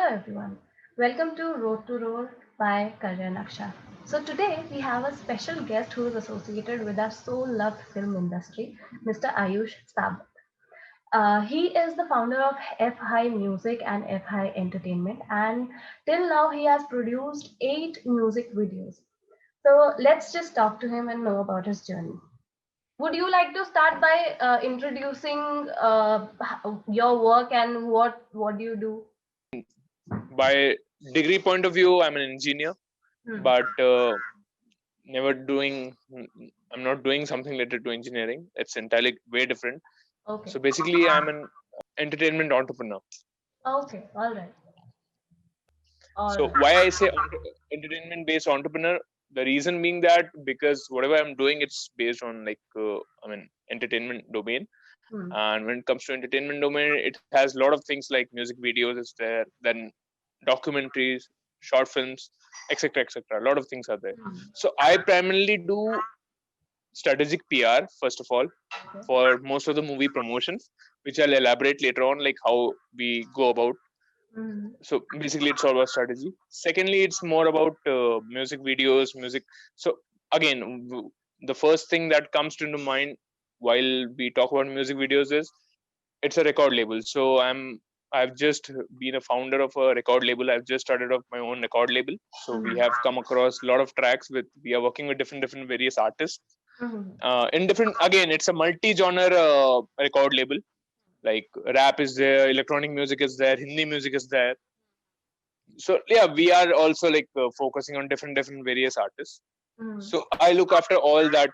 everyone. Welcome to Road to Road by Karya Naksha. So today we have a special guest who is associated with our so loved film industry, Mr. Ayush Sabat. He is the founder of F High Music and F High Entertainment, and till now he has produced 8 music videos. So let's just talk to him and know about his journey. Would you like to start by introducing your work and what do you do? By degree point of view, I'm an engineer, Hmm. but never doing. I'm not doing something related to engineering. It's entirely way different. Okay. So basically, I'm an entertainment entrepreneur. Okay. All right. All So right. why I say entertainment based entrepreneur? The reason being that because whatever I'm doing, it's based on entertainment domain. Hmm. And when it comes to entertainment domain, it has a lot of things like music videos is there, then documentaries, short films, etc., etc. A lot of things are there. Hmm. So I primarily do strategic PR first of all Okay. for most of the movie promotions, which I'll elaborate later on, like how we go about. Hmm. So basically, it's all about strategy. Secondly, it's more about music videos, music. So again, the first thing that comes to mind while we talk about music videos is it's a record label. So I've just been a founder of a record label. I've just started off my own record label. So we Hmm. have come across a lot of tracks with we are working with different various artists. Hmm. In different, again, it's a multi-genre record label. Like rap is there, electronic music is there, Hindi music is there. So yeah, we are also like focusing on different various artists. Hmm. So I look after all that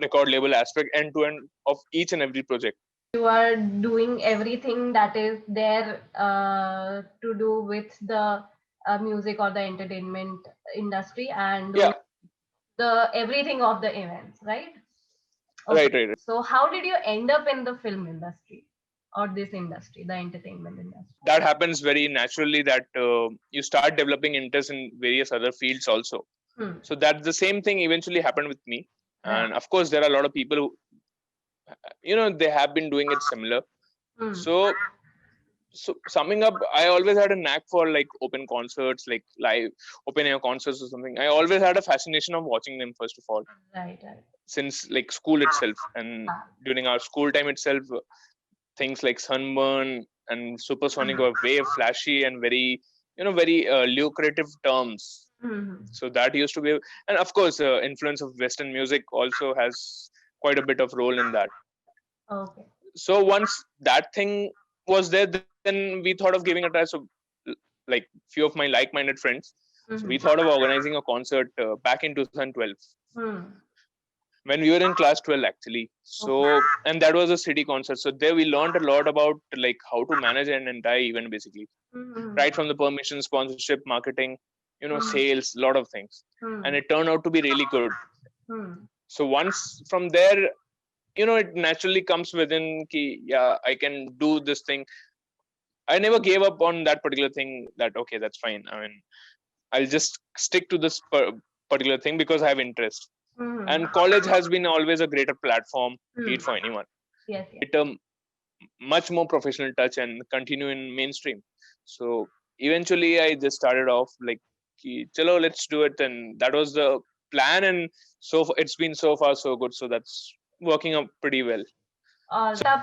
record label aspect end to end of each and every project. You are doing everything that is there to do with the music or the entertainment industry and doing Yeah, the everything of the events, right? Okay. right. So how did you end up in the film industry or this industry, the entertainment industry? That happens very naturally that you start developing interest in various other fields also. Hmm. So that the same thing eventually happened with me. Right. And of course, there are a lot of people who, they have been doing it similar. Hmm. So, summing up, I always had a knack for like open concerts, like live open air concerts or something. I always had a fascination of watching them, first of all, Right. Right. since like school itself. And during our school time itself, things like Sunburn and Supersonic were way flashy and very, very lucrative terms. Hmm. So that used to be, and of course, influence of Western music also has quite a bit of role in that. Okay. So once that thing was there, then we thought of giving a try. So like few of my like-minded friends, so we Hmm. thought of organizing a concert back in 2012 Hmm. when we were in class 12 actually. Okay. So and that was a city concert. So there we learned a lot about like how to manage an entire event basically, Hmm. right from the permission, sponsorship, marketing, Hmm. sales, a lot of things. And Hmm. it turned out to be really good. Hmm. So once from there, it naturally comes within ki, yeah, I can do this thing. I never gave up on that particular thing that, okay, that's fine. I mean, I'll just stick to this particular thing because I have interest. Hmm. And college has been always a greater platform, be Hmm. it for anyone. Yes. Yes. It much more professional touch and continue in mainstream. So eventually I just started off like, ki, chalo, let's do it. And that was the plan. And it's been so far so good. So that's working out pretty well.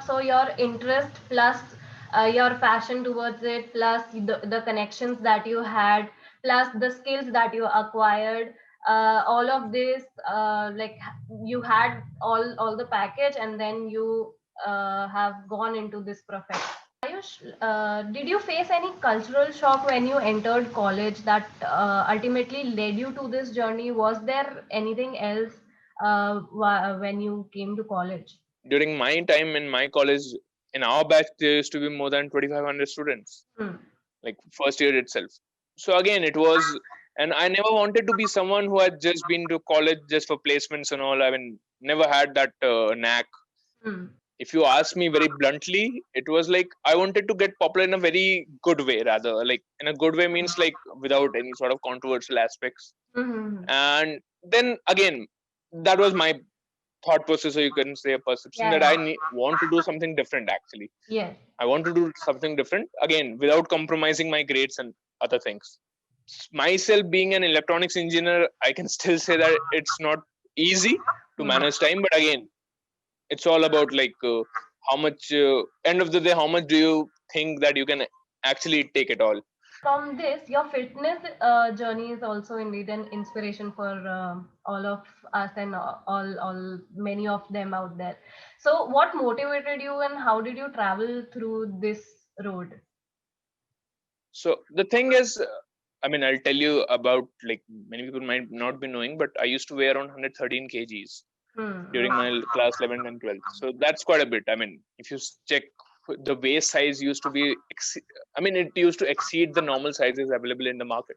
So your interest plus your passion towards it plus the connections that you had plus the skills that you acquired, all of this, like you had all the package and then you have gone into this profession. Ayush, did you face any cultural shock when you entered college that ultimately led you to this journey? Was there anything else when you came to college? During my time in my college, in our batch, there used to be more than 2,500 students, Hmm. like first year itself. So again, it was, and I never wanted to be someone who had just been to college just for placements and all. I mean, never had that knack. Hmm. If you ask me very bluntly, it was like I wanted to get popular in a very good way, rather. Like in a good way means like without any sort of controversial aspects. Hmm. And then again, that was my thought process, or you can say a perception that I want to do something different. Actually, Yes. I want to do something different, again without compromising my grades and other things. Myself being an electronics engineer, I can still say that it's not easy to manage time, but again, it's all about like how much end of the day, how much do you think that you can actually take it all. From this, your fitness journey is also indeed an inspiration for all of us and all many of them out there. So what motivated you and how did you travel through this road? So the thing is, I mean, I'll tell you about, like, many people might not be knowing, but I used to weigh around 113 kgs during my class 11th and 12th. So that's quite a bit. I mean, if you check, the waist size used to be, I mean, it used to exceed the normal sizes available in the market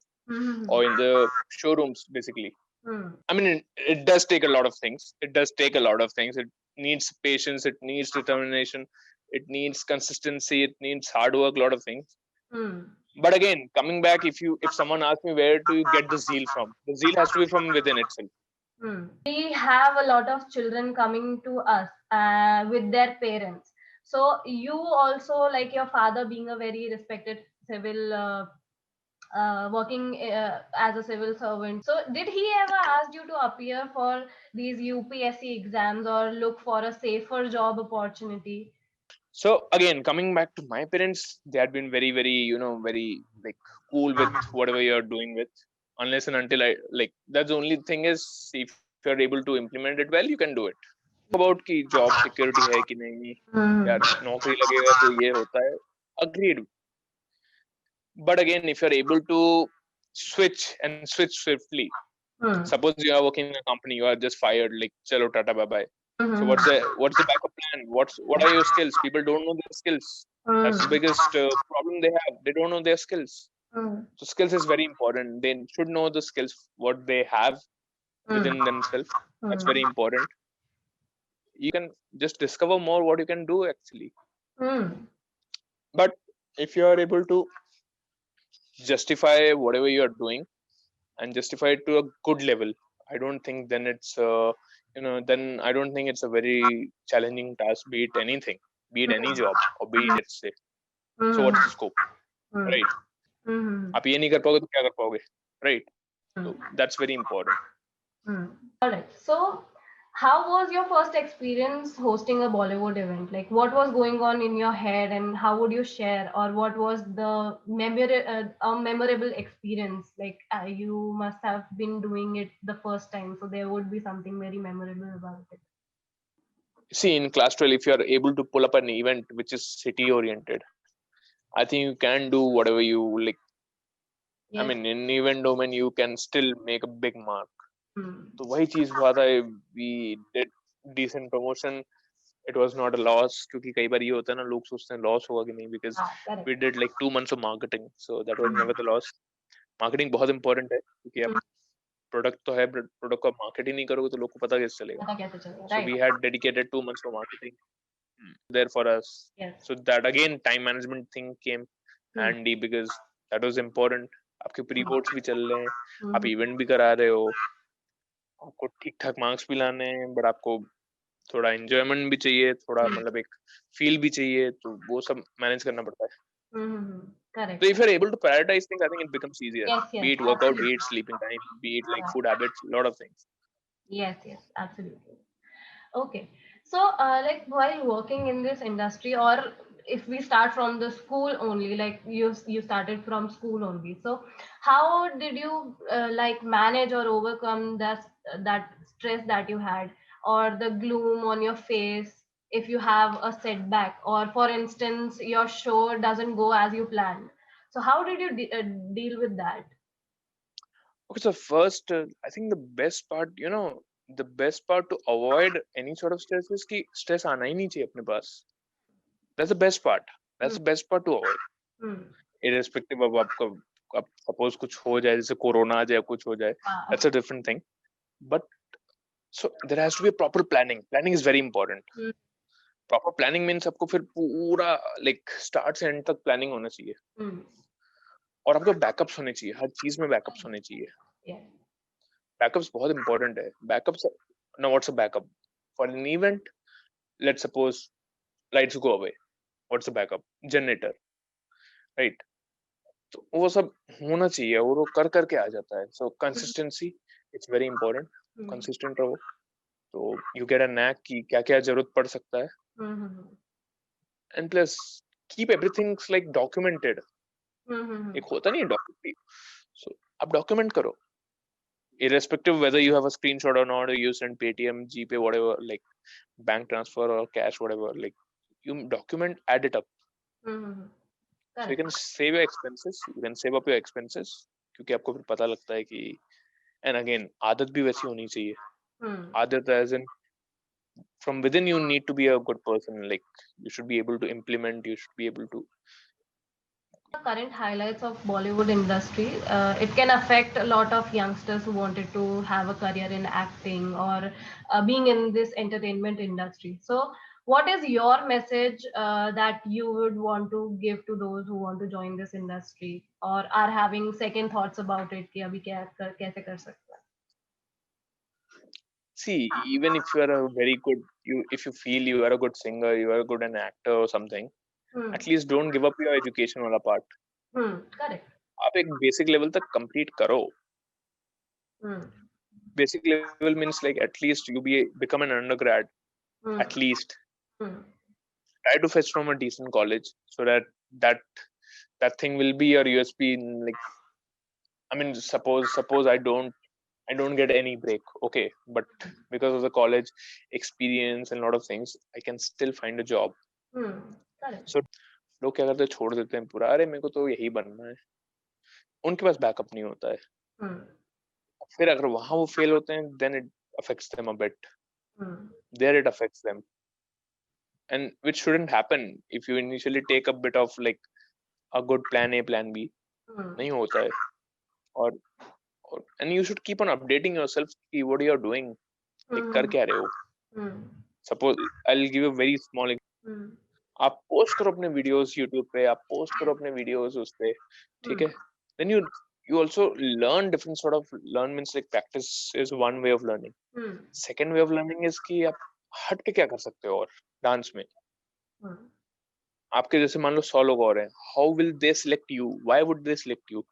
or in the showrooms, basically. I mean, it does take a lot of things. It does take a lot of things. It needs patience. It needs determination. It needs consistency. It needs hard work, a lot of things. But again, coming back, if someone asks me where do you get the zeal from, the zeal has to be from within itself. We have a lot of children coming to us with their parents. So you also, like your father being a very respected civil working as a civil servant. So did he ever ask you to appear for these UPSC exams or look for a safer job opportunity? So again, coming back to my parents, they had been very, very, very like cool with whatever you're doing with, unless and until I like. That's the only thing is, if you're able to implement it well, you can do it. About कि job security है कि नहीं, यार नौकरी लगेगा तो ये होता है. Agreed. But again, if you're able to switch swiftly, suppose you are working in a company, you are just fired, like chalo tata bye bye. So what's the backup plan? What are your skills? People don't know their skills. That's the biggest problem they have. They don't know their skills. So skills is very important. They should know the skills what they have within themselves. That's very important. You can just discover more what you can do actually. But if you are able to justify whatever you are doing and justify it to a good level, I don't think then it's then I don't think it's a very challenging task, be it anything, be it any job, or be it let's say. So what's the scope, right? आप ये नहीं कर पाओगे तो क्या कर पाओगे, right? So that's very important. All right. So how was your first experience hosting a Bollywood event? Like, what was going on in your head, and how would you share, or what was the memorable experience? Like, you must have been doing it the first time, so there would be something very memorable about it. See, in class 12, if you are able to pull up an event which is city oriented, I think you can do whatever you like. Yes. I mean, in event domain, you can still make a big mark. तो वही चीज हुआ था. We did decent promotion. It was not a loss, क्योंकि कई बार ये होता है ना, लोग सोचते हैं लॉस होगा कि नहीं, because we did like 2 months of marketing, so that was never the loss. Marketing बहुत important है, क्योंकि आप प्रोडक्ट तो है, प्रोडक्ट को मार्केट ही नहीं करोगे तो लोग को पता कैसे चलेगा. So we had dedicated 2 months for marketing there for us. So that again, time management thing came handy, because that was important. आपके प्री बोर्ड्स भी चल रहे हैं, आप इवेंट भी करा रहे हो, आपको ठीक ठाक मार्क्स भी लाने हैं, बट आपको थोड़ा एंजॉयमेंट भी चाहिए, थोड़ा मतलब एक फील भी चाहिए, तो वो सब मैनेज करना पड़ता है. Correct. So if you're able to prioritize things, I think it becomes easier. Yes, be it workout, be it sleeping time, be it like food habits, a lot of things. Yes, absolutely. Okay. So like while working in this industry, or if we start from the school only, like you started from school only, so how did you like manage or overcome that stress that you had, or the gloom on your face if you have a setback, or for instance your show doesn't go as you planned? So how did you deal with that? Okay, so first, I think the best part, the best part to avoid any sort of stress is कि stress आना ही नहीं चाहिए अपने पास. That's the best part. That's the best part to avoid. Irrespective of आपका, अब suppose कुछ हो जाए, जैसे कोरोना आ जाए, कुछ हो जाए, that's a different thing. But so there has to be a proper planning. Planning is very important. Proper planning means आपको फिर पूरा like start से end तक planning होना चाहिए. और आपको बैकअप्स होने चाहिए, हर चीज में बैकअप्स होने चाहिए. बैकअप्स बहुत इंपॉर्टेंट है. Backups, now what's a backup? for an event, let's suppose lights go away. What's the backup? Generator, right? तो वो सब होना चाहिए और वो कर करके आ जाता है. So consistency, it's very important. Consistent रहो तो you get a knack कि क्या क्या जरूरत पड़ सकता है. And plus keep everything like documented. एक होता नहीं है document. So आप document करो. Irrespective whether you have a screenshot or not, or you send Paytm, GPay, whatever, like bank transfer or cash, whatever, like you document, add it up. So you can save your expenses, you can save up your expenses, क्योंकि आपको फिर पता लगता है कि, and again आदत भी वैसी होनी चाहिए. आदत as in from within you need to be a good person, like you should be able to implement, you should be able to. The current highlights of Bollywood industry, it can affect a lot of youngsters who wanted to have a career in acting or being in this entertainment industry. So what is your message that you would want to give to those who want to join this industry or are having second thoughts about it कि अभी कैसे कर सकते हैं? See, even if you are a very good, if you feel you are a good singer, you are a good an actor or something, at least don't give up your education वाला part. Correct. आप एक basic level तक complete करो. Basic level means like at least you become an undergrad. At least try to fetch from a decent college so that thing will be your USP. Like, I mean, suppose I don't get any break, okay, but because of the college experience and a lot of things, I can still find a job. So लोग क्या करते हैं, छोड़ देते हैं पूरा, अरे मेरे को तो यही बनना है. उनके पास बैकअप नहीं होता है. फिर अगर वहां वो फेल होते हैं, then it affects them a bit. There it affects them, and which shouldn't happen if you initially take a bit of like a good plan A, plan B. नहीं होता है. और and you should keep on updating yourself कि what you are doing, like कर क्या रहे हो. Suppose I'll give you a very small example. आप पोस्ट करो अपने वीडियोस यूट्यूब पे, आप पोस्ट करो अपने वीडियोस उस पे, ठीक है. Then you also learn different sort of learn means like practice is one way of learning. Second way of learning is कि आप हट के क्या कर सकते हो और डांस में. आपके जैसे मान लो 100 लोग और हैं, how will they select you? Why would they select you?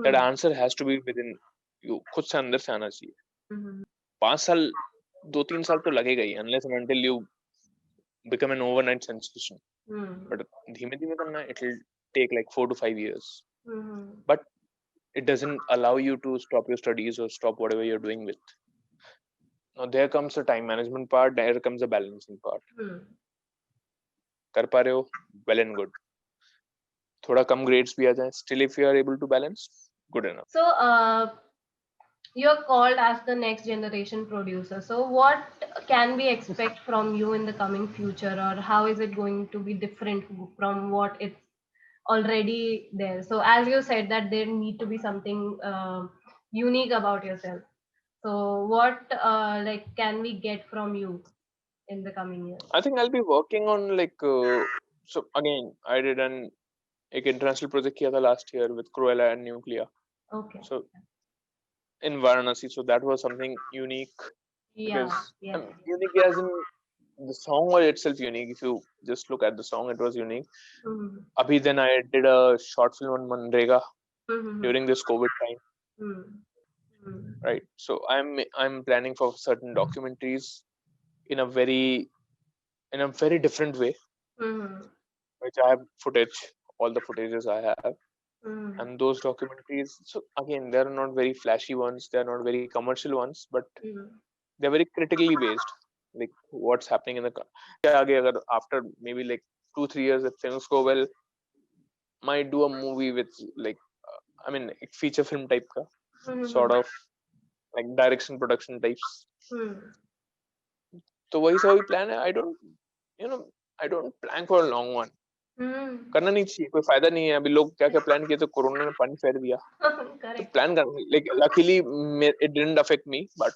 That answer has to be within you. खुद से अंदर से आना चाहिए. 5 साल 2-3 साल तो लगेगा ही, unless and until you become an overnight sensation. But धीमे धीमे करना, it will take like 4 to 5 years. But it doesn't allow you to stop your studies or stop whatever you're doing with. Now there comes the time management part, there comes the balancing part. कर पा रहे हो, well and good. थोड़ा कम grades भी आ जाए, still if you are able to balance, good enough. So you're called as the next generation producer. So what can we expect from you in the coming future, or how is it going to be different from what it's already there? So as you said that there need to be something unique about yourself. So what like can we get from you in the coming years? I think I'll be working on like so again I did एक international project किया था last year with Cruella and Nuclear. Okay. So in Varanasi, so that was something unique. Yeah. Because unique as in the song was itself unique. If you just look at the song, it was unique. Abhi then I did a short film on Manrega during this COVID time. Right. So I'm planning for certain documentaries in a very different way. Which I have footage, all the footages I have. And those documentaries, so again, they're not very flashy ones, they're not very commercial ones, but they're very critically based, like what's happening in the after maybe like 2-3 years if things go well, might do a movie with like I mean feature film type ka, sort of like direction production types. So वही सभी plan है. I don't plan for a long one. करना नहीं चाहिए, कोई फायदा नहीं है. अभी लोग क्या क्या प्लान किए, तो कोरोना ने पानी फेर दिया. तो प्लान करना, like luckily it didn't affect me, but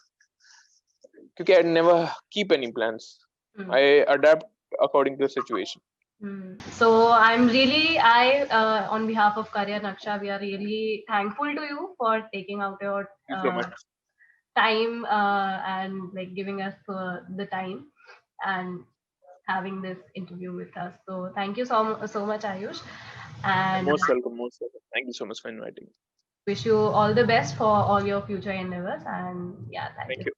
क्योंकि I never keep any plans. I adapt according to the situation. So I'm really, on behalf of Career Naksha, we are really thankful to you for taking out your Thank you so much. time and like giving us the time. and having this interview with us. So thank you so much, Ayush, and Most welcome, most welcome. Thank you so much for inviting me. wish you all the best for all your future endeavors. And yeah, thank Thank you. you.